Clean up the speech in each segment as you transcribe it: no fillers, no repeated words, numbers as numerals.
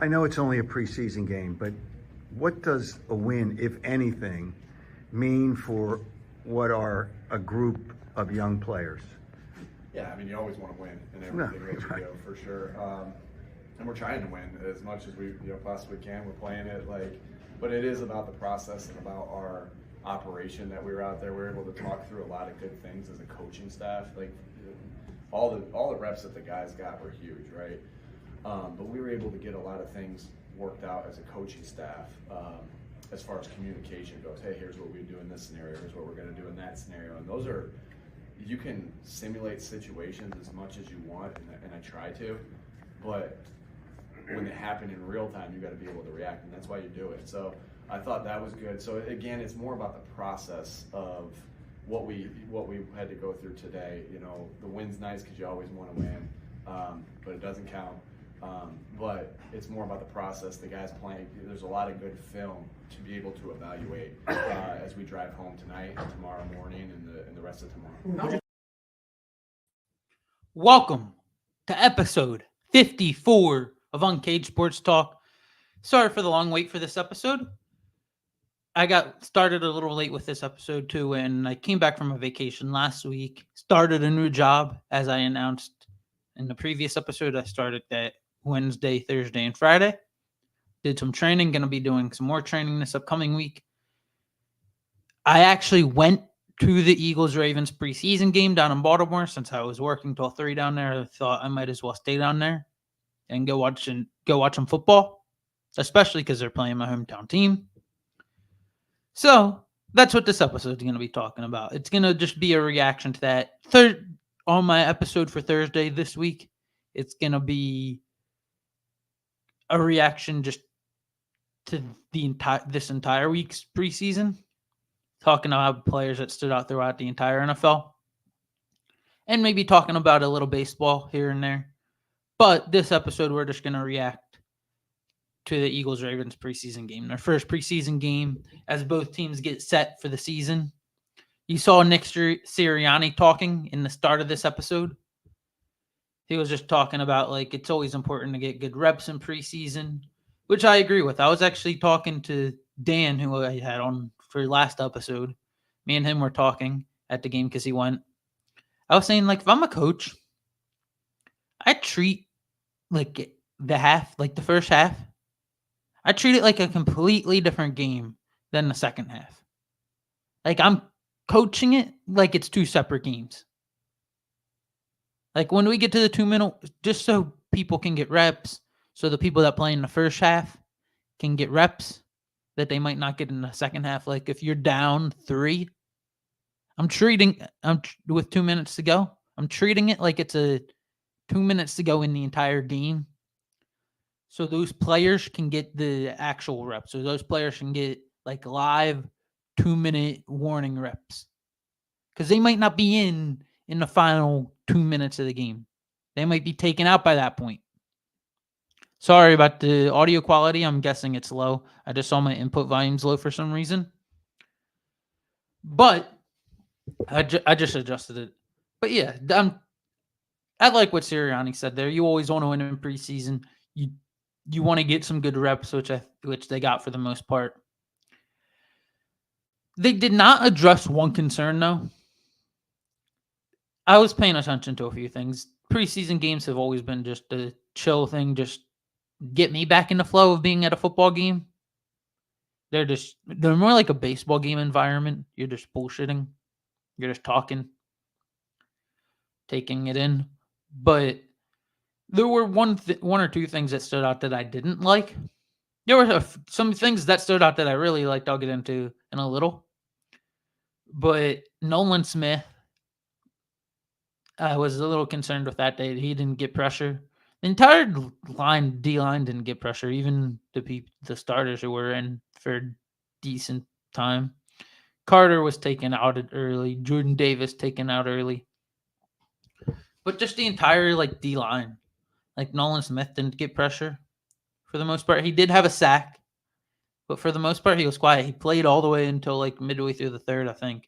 I know it's only a preseason game, but what does a win, if anything, mean for what are a group of young players? Yeah, I mean, you always want to win in everything that you do, for sure. And we're trying to win as much as we possibly can. We're playing it but it is about the process and about our operation that we were out there. We were able to talk through a lot of good things as a coaching staff. Like all the reps that the guys got were huge, right? But we were able to get a lot of things worked out as a coaching staff. As far as communication goes, hey, here's what we do in this scenario, here's what we're going to do in that scenario. And those are, you can simulate situations as much as you want, and I try to, but when they happen in real time, you got to be able to react, and that's why you do it. So I thought that was good. So again, it's more about the process of what we had to go through today. You know, the win's nice because you always want to win, but it doesn't count. But it's more about the process. The guys playing, there's a lot of good film to be able to evaluate as we drive home tonight and tomorrow morning and the rest of tomorrow. Welcome to episode 54 of Uncaged Sports Talk. Sorry for the long wait for this episode. I got started a little late with this episode too, and I came back from a vacation last week, started a new job as I announced in the previous episode. I started that Wednesday, Thursday, and Friday. Did some training, going to be doing some more training this upcoming week. I actually went to the Eagles-Ravens preseason game down in Baltimore. Since I was working till 3 down there, I thought I might as well stay down there and go watch some football, especially because they're playing my hometown team. So that's what this episode is going to be talking about. It's going to just be a reaction to that. On my episode for Thursday this week, it's going to be a reaction just to this entire week's preseason, talking about players that stood out throughout the entire NFL, and maybe talking about a little baseball here and there. But this episode, we're just going to react to the Eagles-Ravens preseason game, their first preseason game as both teams get set for the season. You saw Nick Sirianni talking in the start of this episode. He was just talking about, it's always important to get good reps in preseason, which I agree with. I was actually talking to Dan, who I had on for last episode. Me and him were talking at the game because he went. I was saying, if I'm a coach, I treat, the first half, I treat it like a completely different game than the second half. I'm coaching it like it's two separate games. When we get to the 2 minute, just so people can get reps, so the people that play in the first half can get reps that they might not get in the second half. If you're down 3, with 2 minutes to go, I'm treating it like it's a 2 minutes to go in the entire game. So those players can get the actual reps. So those players can get live 2-minute warning reps. Because they might not be in the final 2 minutes of the game. They might be taken out by that point. Sorry about the audio quality. I'm guessing it's low. I just saw my input volumes low for some reason. But I just adjusted it. But yeah, I like what Sirianni said there. You always want to win in preseason. You want to get some good reps, which they got for the most part. They did not address one concern, though. I was paying attention to a few things. Preseason games have always been just a chill thing, just get me back in the flow of being at a football game. They're more like a baseball game environment. You're just bullshitting. You're just talking, taking it in. But there were one or two things that stood out that I didn't like. There were some things that stood out that I really liked. I'll get into in a little. But Nolan Smith, I was a little concerned with that day. He didn't get pressure. The entire D-line didn't get pressure. Even the starters who were in for a decent time. Carter was taken out early. Jordan Davis taken out early. But just the entire D-line. Nolan Smith didn't get pressure for the most part. He did have a sack. But for the most part, he was quiet. He played all the way until midway through the third, I think.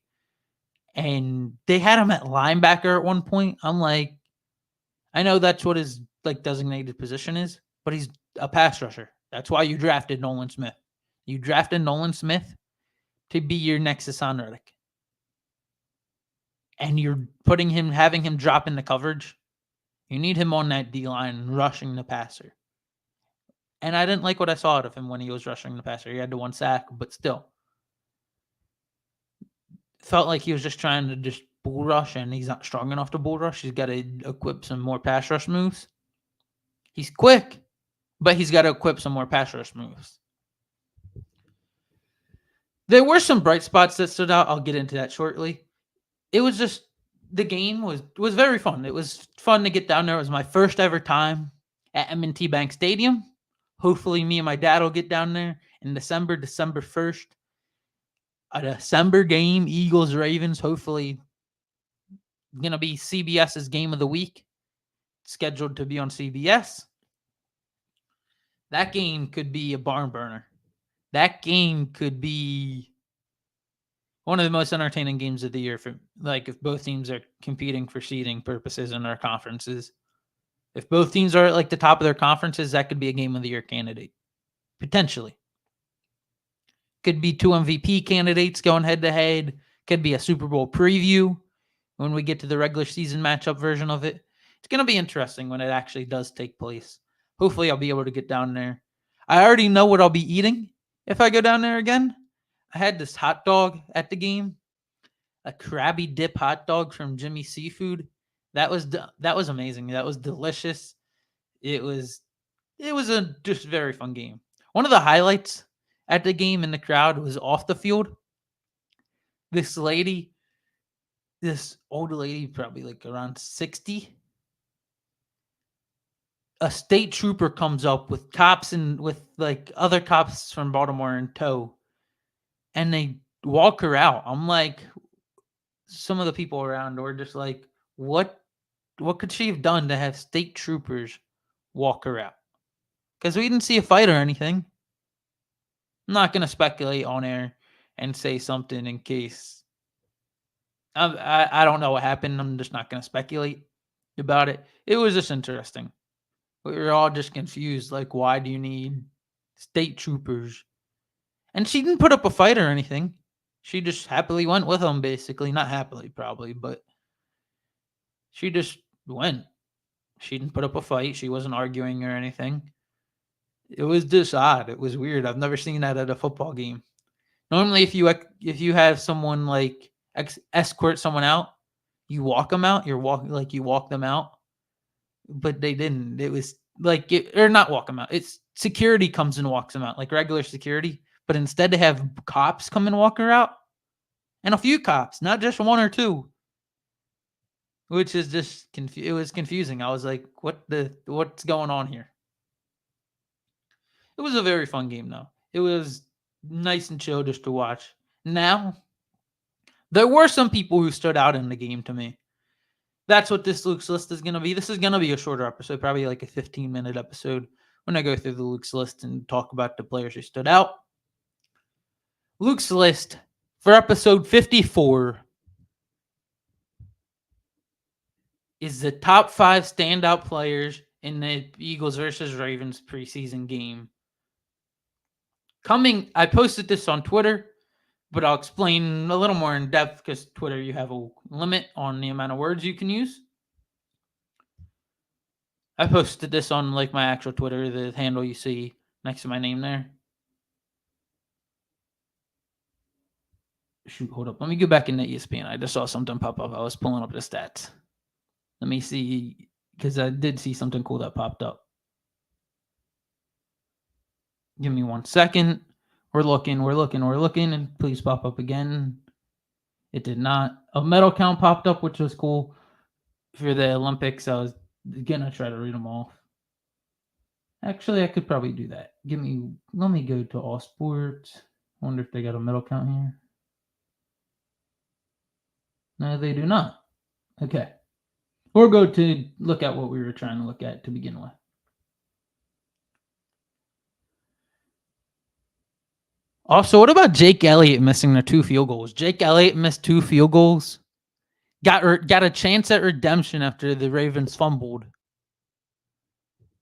And they had him at linebacker at one point. I'm I know that's what his designated position is, but he's a pass rusher. That's why you drafted Nolan Smith. You drafted Nolan Smith to be your next Hassan Reddick. And you're having him drop into coverage. You need him on that D-line rushing the passer. And I didn't like what I saw out of him when he was rushing the passer. He had the 1 sack, but still. Felt like he was just trying to just bull rush, and he's not strong enough to bull rush. He's got to equip some more pass rush moves. He's quick, but he's got to equip some more pass rush moves. There were some bright spots that stood out. I'll get into that shortly. It was just, the game was very fun. It was fun to get down there. It was my first ever time at M&T Bank Stadium. Hopefully me and my dad will get down there in December 1st. A December game, Eagles-Ravens, hopefully going to be CBS's game of the week, scheduled to be on CBS. That game could be a barn burner. That game could be one of the most entertaining games of the year, for like if both teams are competing for seeding purposes in their conferences. If both teams are at like the top of their conferences, that could be a game of the year candidate. Potentially. Could be 2 MVP candidates going head to head. Could be a Super Bowl preview when we get to the regular season matchup version of it. It's going to be interesting when it actually does take place. Hopefully I'll be able to get down there. I already know what I'll be eating if I go down there again. I had this hot dog at the game, a Krabby Dip hot dog from Jimmy's Seafood. That was amazing. That was delicious. It was a just very fun game. One of the highlights at the game in the crowd was off the field. This old lady, probably like around 60. A state trooper comes up with cops and with like other cops from Baltimore in tow, and they walk her out. I'm like, some of the people around were just like, what could she have done to have state troopers walk her out? Because we didn't see a fight or anything. I'm not going to speculate on air and say something in case. I don't know what happened. I'm just not going to speculate about it. It was just interesting. We were all just confused. Like, why do you need state troopers? And she didn't put up a fight or anything. She just happily went with them, basically. Not happily, probably, but she just went. She didn't put up a fight. She wasn't arguing or anything. It was just odd. It was weird. I've never seen that at a football game. Normally, if you have someone like escort someone out, you walk them out. You walk them out. But they didn't. It was like or not walk them out. It's security comes and walks them out, like regular security. But instead, they have cops come and walk her out, and a few cops, not just 1 or 2. Which is just it was confusing. I was like, what's going on here? It was a very fun game, though. It was nice and chill just to watch. Now, there were some people who stood out in the game to me. That's what this Luke's List is going to be. This is going to be a shorter episode, probably like a 15-minute episode when I go through the Luke's List and talk about the players who stood out. Luke's List for episode 54 is the top 5 standout players in the Eagles versus Ravens preseason game. I posted this on Twitter, but I'll explain a little more in depth because Twitter, you have a limit on the amount of words you can use. I posted this on like my actual Twitter, the handle you see next to my name there. Shoot, hold up. Let me go back into ESPN. I just saw something pop up. I was pulling up the stats. Let me see, because I did see something cool that popped up. Give me 1 second. We're looking, and please pop up again. It did not. A medal count popped up, which was cool for the Olympics. I was going to try to read them off. Actually, I could probably do that. Let me go to All Sports. I wonder if they got a medal count here. No, they do not. Okay. Or go to look at what we were trying to look at to begin with. Also, what about Jake Elliott missing the 2 field goals? Jake Elliott missed 2 field goals. Got a chance at redemption after the Ravens fumbled.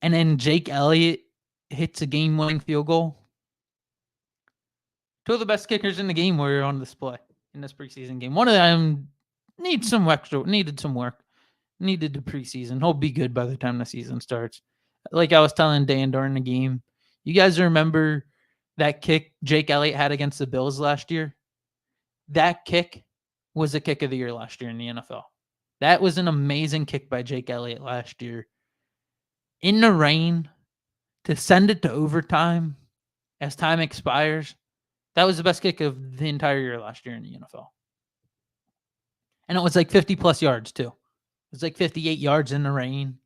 and then Jake Elliott hits a game-winning field goal. Two of the best kickers in the game were on display in this preseason game. One of them needed some work. Needed the preseason. He'll be good by the time the season starts. Like I was telling Dan during the game, you guys remember that kick Jake Elliott had against the Bills last year? That kick was the kick of the year last year in the NFL. That was an amazing kick by Jake Elliott last year. In the rain, to send it to overtime as time expires, that was the best kick of the entire year last year in the NFL. And it was like 50-plus yards, too. It was like 58 yards in the rain.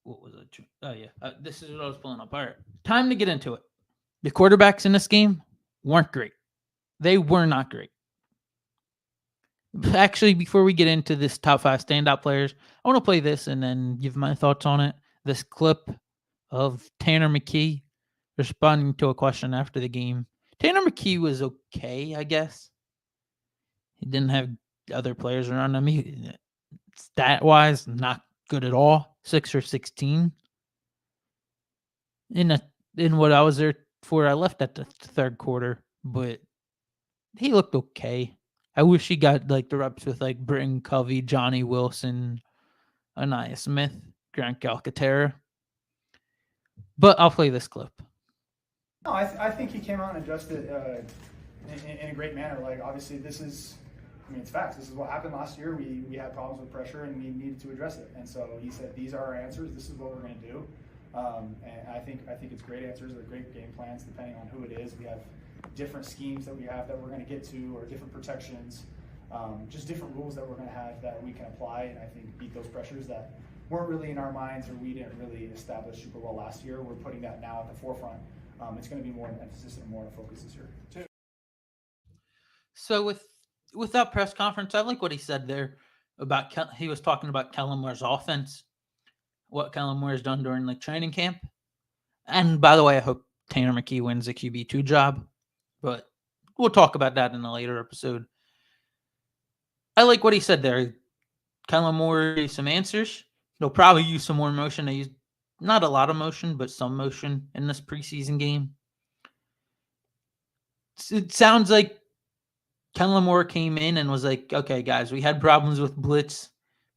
What was it? Oh, yeah. This is what I was pulling up. All right. Time to get into it. The quarterbacks in this game weren't great. They were not great. Actually, before we get into this top 5 standout players, I want to play this and then give my thoughts on it. This clip of Tanner McKee responding to a question after the game. Tanner McKee was okay, I guess. He didn't have other players around him. Stat-wise, not good at all. 6 or 16. In what I was there for, I left at the third quarter, but he looked okay. I wish he got like the reps with like Britton Covey, Johnny Wilson, Anaya Smith, Grant Calcaterra. But I'll play this clip. No, I think he came out and addressed it in a great manner. Like, obviously, it's facts. This is what happened last year. We had problems with pressure, and we needed to address it. And so he said, these are our answers. This is what we're going to do. And I think it's great answers. They're great game plans, depending on who it is. We have different schemes that we have that we're going to get to, or different protections, just different rules that we're going to have that we can apply, and I think beat those pressures that weren't really in our minds, or we didn't really establish super well last year. We're putting that now at the forefront. It's going to be more an emphasis and more of a focus this year too. So with that press conference, I like what he said there about he was talking about Kellen Moore's offense, what Kellen Moore has done during like training camp. And by the way, I hope Tanner McKee wins the QB2 job, but we'll talk about that in a later episode. I like what he said there. Kellen Moore gave some answers. He'll probably use some more motion. They used not a lot of motion, but some motion in this preseason game. It sounds like Kellen Moore came in and was like, okay, guys, we had problems with blitz,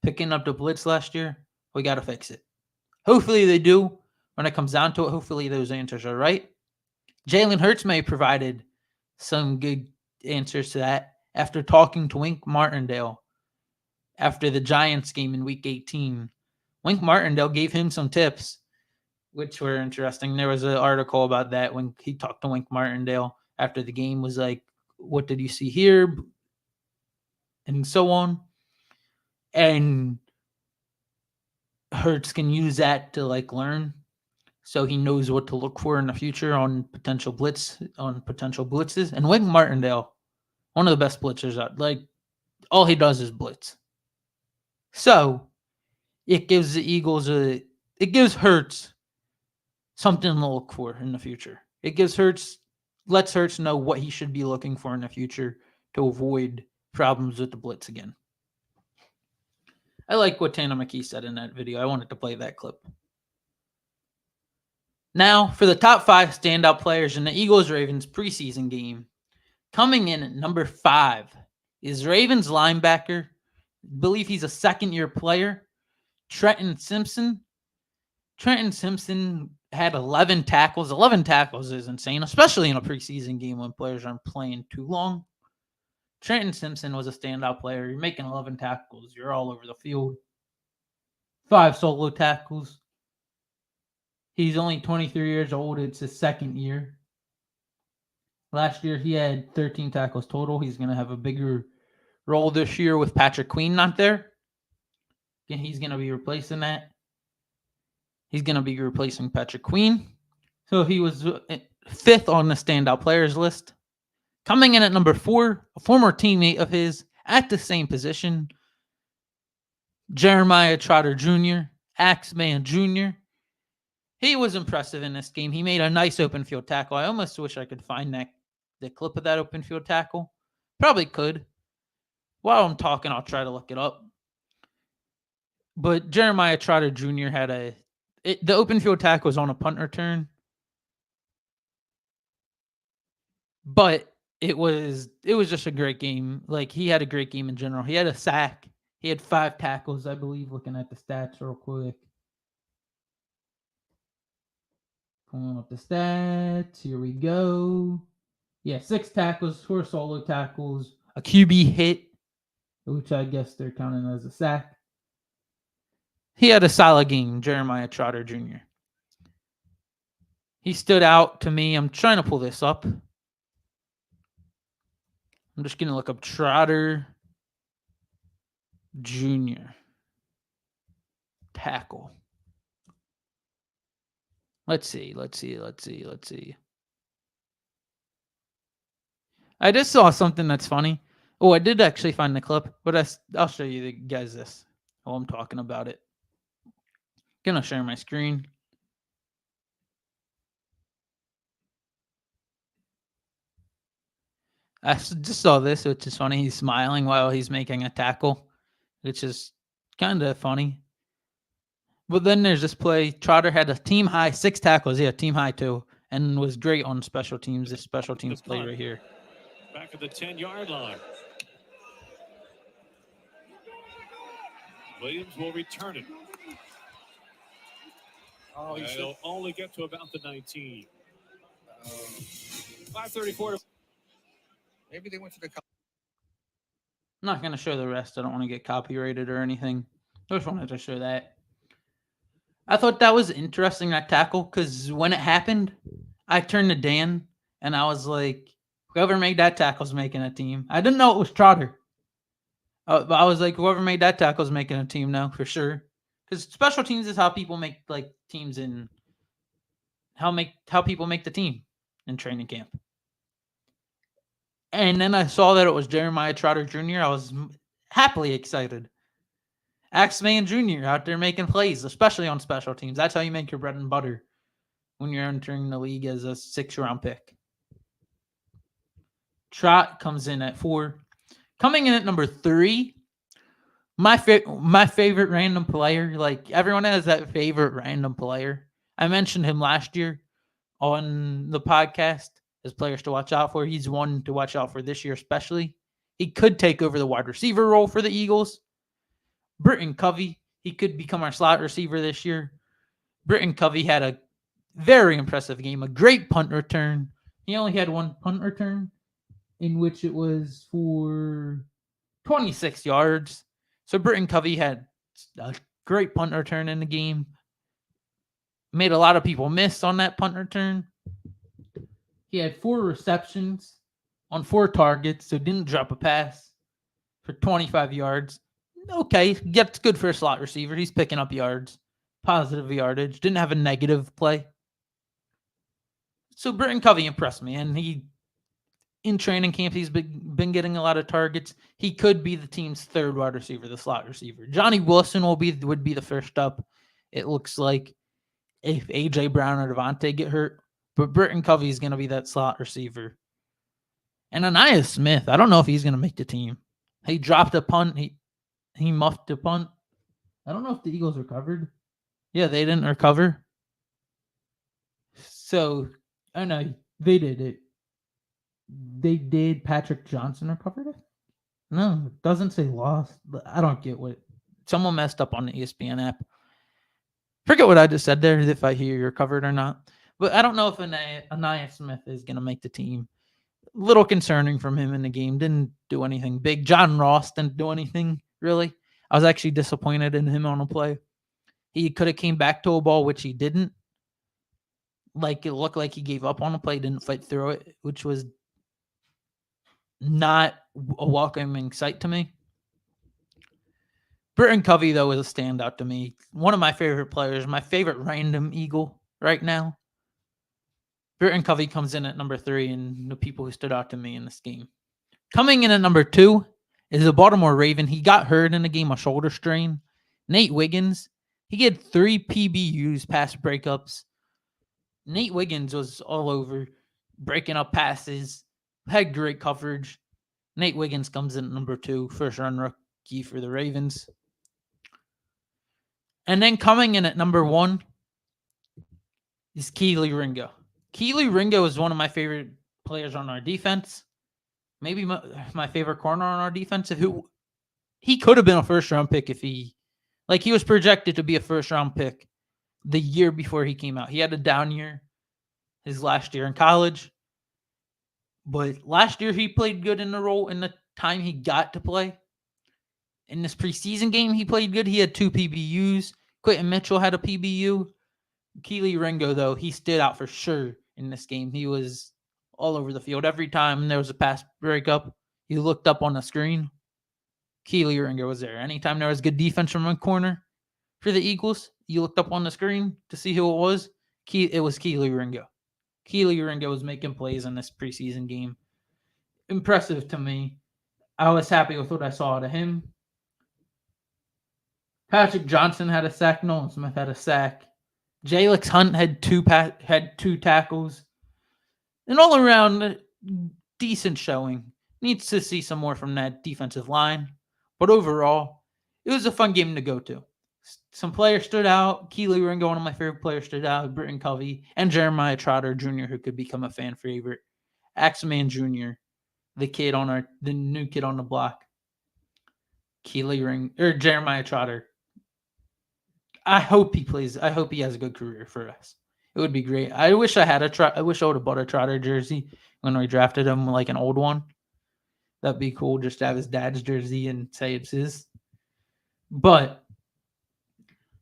picking up the blitz last year. We got to fix it. Hopefully they do. When it comes down to it, hopefully those answers are right. Jalen Hurts may have provided some good answers to that after talking to Wink Martindale after the Giants game in Week 18. Wink Martindale gave him some tips, which were interesting. There was an article about that when he talked to Wink Martindale after the game, was like, what did you see here? And so on. And Hurts can use that to like learn, so he knows what to look for in the future on potential blitzes. And Wink Martindale, one of the best blitzers out. Like, all he does is blitz. So it gives the Eagles it gives Hurts something to look for in the future. It lets Hurts know what he should be looking for in the future to avoid problems with the blitz again. I like what Tanner McKee said in that video. I wanted to play that clip. Now, for the top 5 standout players in the Eagles-Ravens preseason game, coming in at number 5 is Ravens linebacker. I believe he's a second-year player, Trenton Simpson. Trenton Simpson had 11 tackles. 11 tackles is insane, especially in a preseason game when players aren't playing too long. Trenton Simpson was a standout player. You're making 11 tackles. You're all over the field. 5 solo tackles. He's only 23 years old. It's his second year. Last year, he had 13 tackles total. He's going to have a bigger role this year with Patrick Queen not there. Again, he's going to be replacing that. He's going to be replacing Patrick Queen. So he was 5th on the standout players list. Coming in at number 4, a former teammate of his at the same position, Jeremiah Trotter Jr., Axeman Jr. He was impressive in this game. He made a nice open field tackle. I almost wish I could find the clip of that open field tackle. Probably could. While I'm talking, I'll try to look it up. But Jeremiah Trotter Jr. had the open field tackle was on a punt return. But it was just a great game. Like, he had a great game in general. He had a sack. He had 5 tackles, I believe, looking at the stats real quick. Pulling up the stats. Here we go. Yeah, 6 tackles, 4 solo tackles, a QB hit, which I guess they're counting as a sack. He had a solid game, Jeremiah Trotter Jr. He stood out to me. I'm trying to pull this up. I'm just going to look up Trotter Jr. tackle. Let's see. I just saw something that's funny. Oh, I did actually find the clip, but I'll show you guys this while I'm talking about it. Gonna share my screen. I just saw this, which is funny. He's smiling while he's making a tackle, which is kind of funny. But then there's this play. Trotter had a team high 6 tackles. Yeah, team high too, and was great on special teams. This special teams play right here. Back at the 10-yard line. Williams will return it. Oh, he'll only get to about the 19. 5:34. Maybe they went to the. I'm not going to show the rest. I don't want to get copyrighted or anything. I just wanted to show that. I thought that was interesting, that tackle, because when it happened, I turned to Dan, and I was like, whoever made that tackle's making a team. I didn't know it was Trotter. But I was like, whoever made that tackle's making a team now, for sure. Because special teams is how people make like teams in how people make the team in training camp. And then I saw that it was Jeremiah Trotter Jr. I was happily excited. Axeman Jr. out there making plays, especially on special teams. That's how you make your bread and butter when you're entering the league as a 6th-round pick. Trot comes in at 4. Coming in at number 3, my favorite random player. Like, everyone has that favorite random player. I mentioned him last year on the podcast as players to watch out for. He's one to watch out for this year especially. He could take over the wide receiver role for the Eagles. Britton Covey, he could become our slot receiver this year. Britton Covey had a very impressive game, a great punt return. He only had 1 punt return, in which it was for 26 yards. So Britton Covey had a great punt return in the game. Made a lot of people miss on that punt return. He had 4 receptions on 4 targets, so didn't drop a pass for 25 yards. Okay, that's good for a slot receiver. He's picking up yards, positive yardage. Didn't have a negative play. So Britton Covey impressed me, and in training camp, he's been getting a lot of targets. He could be the team's 3rd wide receiver, the slot receiver. Johnny Wilson would be the first up, it looks like, if A.J. Brown or Devontae get hurt. But Britton Covey is going to be that slot receiver. And Anaya Smith, I don't know if he's going to make the team. He dropped a punt. He muffed a punt. I don't know if the Eagles recovered. Yeah, they didn't recover. So, I know they did it. They did. Patrick Johnson recovered it? No, it doesn't say lost. I don't get what. Someone messed up on the ESPN app. Forget what I just said there, if I hear you're covered or not. But I don't know if Anaya Smith is going to make the team. Little concerning from him in the game. Didn't do anything big. John Ross didn't do anything, really. I was actually disappointed in him on a play. He could have came back to a ball, which he didn't. Like, it looked like he gave up on a play, didn't fight through it, which was not a welcoming sight to me. Britton Covey, though, is a standout to me. One of my favorite players, my favorite random Eagle right now. Britton Covey comes in at number 3, and the people who stood out to me in this game. Coming in at number 2 is the Baltimore Raven. He got hurt in the game, a shoulder strain. Nate Wiggins. He had 3 PBUs, pass breakups. Nate Wiggins was all over, breaking up passes, had great coverage. Nate Wiggins comes in at number 2, first-round rookie for the Ravens. And then coming in at number 1 is Keely Ringo. Keely Ringo is one of my favorite players on our defense. Maybe my favorite corner on our defense. He could have been a first-round pick if he was projected to be a first-round pick the year before he came out. He had a down year his last year in college. But last year he played good in the role in the time he got to play. In this preseason game, he played good. He had 2 PBUs. Quentin Mitchell had a PBU. Keely Ringo, though, he stood out for sure in this game. He was all over the field. Every time there was a pass breakup, you looked up on the screen, Keely Ringo was there. Anytime there was good defense from one corner for the Eagles, you looked up on the screen to see who it was. It was Keely Ringo. Keely Ringo was making plays in this preseason game. Impressive to me. I was happy with what I saw out of him. Patrick Johnson had a sack. Nolan Smith had a sack. Jalix Hunt had two tackles. An all-around decent showing. Needs to see some more from that defensive line. But overall, it was a fun game to go to. Some players stood out. Keely Ringo, one of my favorite players, stood out. Britton Covey and Jeremiah Trotter Jr., who could become a fan favorite. Axeman Jr., the new kid on the block. Jeremiah Trotter. I hope he plays. I hope he has a good career for us. It would be great. I wish I would have bought a Trotter jersey when we drafted him, like an old one. That'd be cool, just to have his dad's jersey and say it's his. But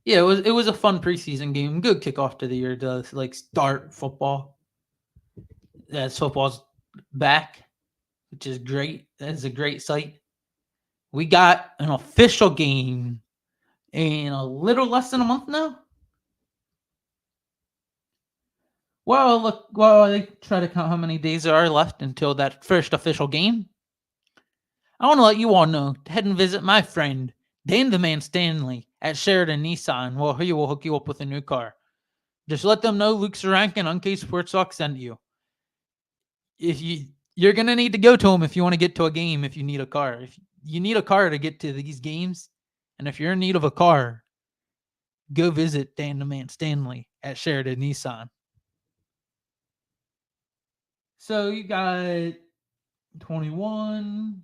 yeah, it was a fun preseason game. Good kickoff to the year to start football. As football's back, which is great. That is a great sight. We got an official game in a little less than a month now. Well, I try to count how many days there are left until that first official game. I want to let you all know to head and visit my friend, Dan the Man Stanley, at Sheridan Nissan. Well, he will hook you up with a new car. Just let them know Luke Sarank and Uncaged Sports Talk sent you. If you're going to need to go to him if you want to get to a game, if you need a car. If you need a car to get to these games, and if you're in need of a car, go visit Dan the Man Stanley at Sheridan Nissan. So you got 21,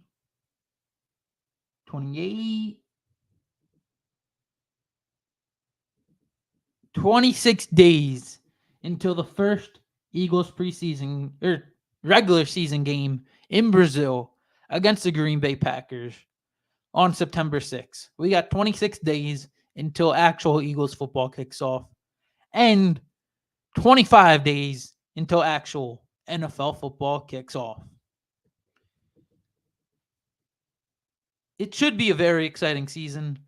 28, 26 days until the first Eagles preseason or regular season game in Brazil against the Green Bay Packers on September 6th. We got 26 days until actual Eagles football kicks off and 25 days until actual NFL football kicks off. It should be a very exciting season.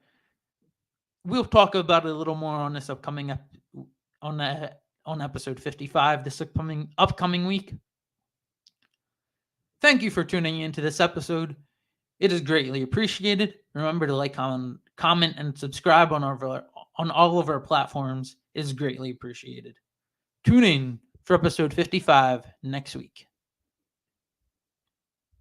We'll talk about it a little more on this upcoming on episode 55 this upcoming week. Thank you for tuning into this episode. It is greatly appreciated. Remember to like, comment, and subscribe on all of our platforms. It is greatly appreciated. Tune in for episode 55 next week.